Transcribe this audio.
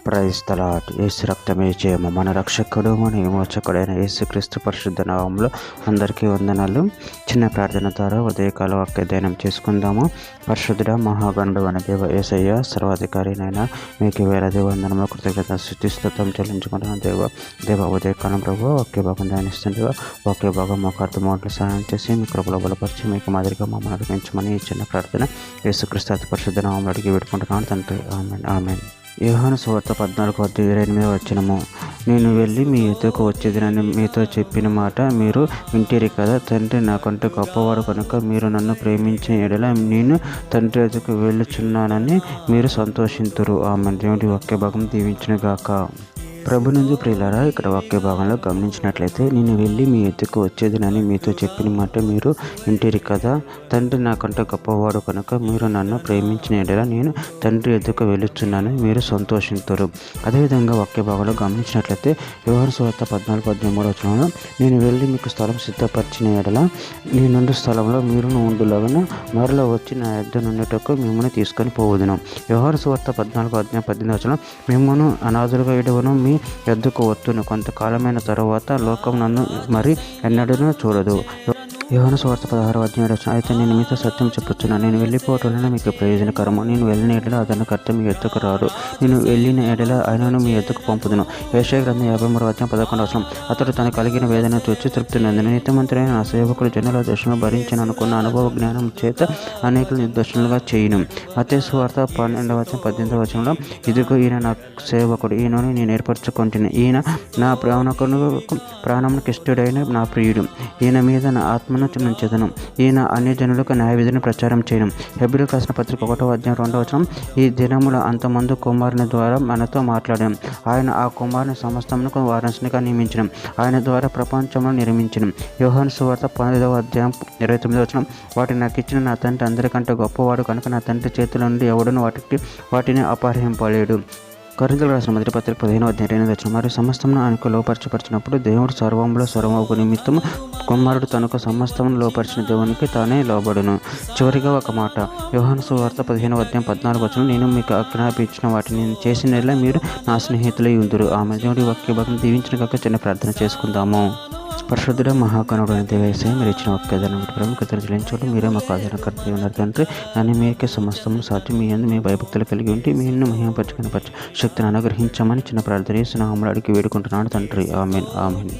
Praise the lord. యేసు రక్తమే జయము. మన రక్షకుడు మన విమోచకుడైన యేసుక్రీస్తు పరిశుద్ధ నామములో అందరికీ వందనాలు. చిన్న ప్రార్థన ద్వారా ఉదయకాల వాక్యాధ్యయనం చేసుకుందాము. పరిశుద్ధుడ మహాగణుడు అనే దేవ యేసయ్య సర్వాధికారినైనా మీకు వేలాది వందనములు కృతజ్ఞత స్తుతిస్తోత్రం చెల్లించుకుంటున్నాను. దేవ ఉదయకాలం ప్రభు వాక్య భాగం ధ్యానిస్తుండగా వాక్య భాగం మాకు అర్థమవుట్లు సహాయం చేసి మీ కృపలో బలపరిచి మీకు మాదిరిగా మమ్మల్ని నడిపించమని ఈ చిన్న ప్రార్థన యేసుక్రీస్తు అతి పరిశుద్ధ నామములో అడిగి పెట్టుకుంటున్నాను తండ్రి. ఆమేన్ ఆమేన్. యోహాను సువార్త 14:28 నేను వెళ్ళి మీ ఎదుకు వచ్చేదినని మీతో చెప్పిన మాట మీరు వింటిరి కదా. తండ్రి నాకంటే గొప్పవాడు కనుక మీరు నన్ను ప్రేమించిన ఎడల నేను తండ్రి ఎదుకు వెళ్ళుచున్నానని మీరు సంతోషింతురు. ఆమేన్. దేవుడి వాక్య భాగం దీవించును గాక. ప్రభునందు ప్రియులారా, ఇక్కడ వాక్య భాగంలో గమనించినట్లయితే నేను వెళ్ళి మీ ఎద్దుకు వచ్చేదినని మీతో చెప్పిన మాట మీరు వింటిరి కదా. తండ్రి నాకంటే గొప్పవాడు కనుక మీరు నన్ను ప్రేమించిన ఎడల నేను తండ్రి ఎద్దుకు వెళ్ళుచున్నాను మీరు సంతోషింతురు. అదేవిధంగా వాక్య భాగంలో గమనించినట్లయితే యోహాను సువార్త 14:13 నేను వెళ్ళి మీకు స్థలం సిద్ధపరిచిన ఎడల నేనుండు స్థలంలో మీరును ఉండులాగా మరలా వచ్చి నా యొద్ద నుండుటకు మిమ్మల్ని తీసుకొని పోవుదును. యోహాను సువార్త 14:18 మిమ్మల్ని అనాథులుగా విడవను, మీ యొద్దకు వత్తును. కొంతకాలమైన తరువాత లోకం నన్ను మరి ఎన్నడూ చూడదు. యోహాను సువార్త 16:7 అయితే నేను మీతో సత్యం చెప్పుచున్నాను, నేను వెళ్ళిపోవటం వలన మీకు ప్రయోజనకరము. నేను వెళ్ళిన ఎడల అదనకర్త మీ ఎద్దుకు రాడు, నేను వెళ్ళిన ఎడల ఆయనను మీ ఎద్దుకు పంపుదును. యెషయా గ్రంథం 53:11 అతడు తను కలిగిన వేదన చూచి తృప్తి నొందెను. నీతిమంతుడైన నా సేవకుడు జనుల దోషములను భరించను అనుకున్న అనుభవ జ్ఞానం చేత అనేకులు నిర్దోషులుగా చేయును. మత్తయి సువార్త 12:18 ఇదిగో ఈయన నా సేవకుడు, ఈయనను నేను ఏర్పరచుకుంటున్నాను, ఈయన నా ప్రాణమునకు ఇష్టడైన నా ప్రియుడు, ఈయన మీద నా ఆత్మను నుంచెదను, ఈయన అన్యజనులకు న్యాయవిధిని ప్రచారం చేయను. హెబ్రీయులకు రాసిన పత్రిక 1:2 ఈ దినముల అంతమందు కుమారుని ద్వారా మనతో మాట్లాడాను. ఆయన ఆ కుమారుని సమస్తమునకు వారసునిగా నియమించను, ఆయన ద్వారా ప్రపంచంలో నిర్మించను. యోహాను సువార్త 15:29 వాటిని నాకు ఇచ్చిన నా తండ్రి అందరికంటే గొప్పవాడు కనుక నా తండ్రి చేతుల నుండి ఎవడను వాటిని అపహరింపలేడు. కొరింథీయులకు రాసిన మొదటి పత్రిక 15:8 మరియు సమస్తమును ఆయనకు లోపరచపరిచినప్పుడు దేవుడు సర్వములో సర్వమగు నిమిత్తము కుమారుడు తనకు సమస్తమును లోపరిచిన దేవునికి తానే లోబడును. చివరిగా ఒక మాట, యోహాను సువార్త 15:14 నేను మీకు ఆజ్ఞాపించిన వాటిని నేను చేసిన మీరు నా స్నేహితులై ఉందురు. ఆమె దేవుడి వాక్య భాగం దీవించిన కాక చిన్న ప్రార్థన చేసుకుందాము. పరిశుద్ధుడ మహాగణుడు అయిన దేవయేసయ్య, మీరు ఇచ్చిన వాక్యాలను ప్రముఖతను చెల్లించడం మీరే మాకు ఆధారకర్త ఉన్నారు తండ్రి. నన్ను మీకే సమస్తము సాధ్యం, మీ యందు మీ భయభక్తులు కలిగి ఉంటే మీను మహిమపరచుకునే శక్తిని అనుగ్రహించమని చిన్న ప్రార్థన చేసి నా అమలు అడిగి వేడుకుంటున్నాను తండ్రి. ఆమేన్ ఆమేన్.